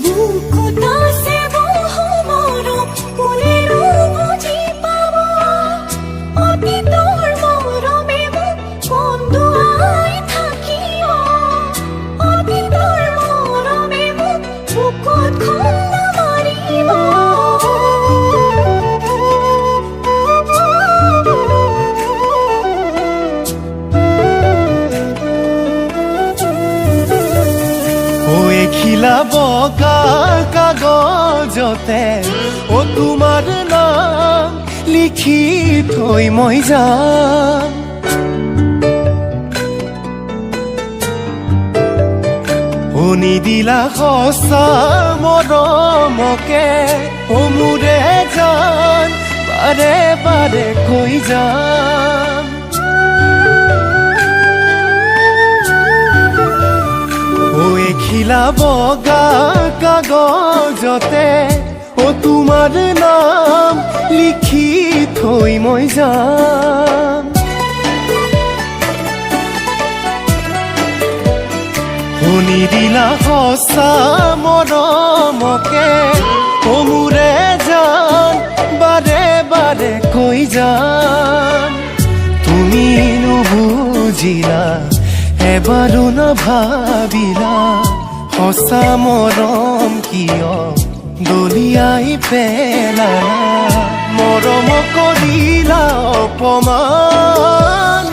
বুকুত আছে বহু মৰম কোনেনো বুজি পাব অতীতৰ মৰমে মোক কন্দুৱাই থাকিব অতীতৰ মৰমে মোক বুকুত খুন্দা মাৰিব খিলা বগা কাগজতে ও তোমাৰ নাম লিখি থৈ মই যাম শুনি দিলা সঁচা মৰমকে ও মোৰে জান বাৰে বাৰে কৈ যাম খিলা বগা কাগজতে ও তোমাৰ নাম লিখি থৈ মই যাম শুনি দিলা সঁচা মৰমকে ও মোৰে জান বাৰে বাৰে কৈ যাম তুমি নুবুজিলা এবাৰো নাভাবিলা সঁচা মৰম কিয় দলিয়াই পেলালা মৰম কৰিলা অপমান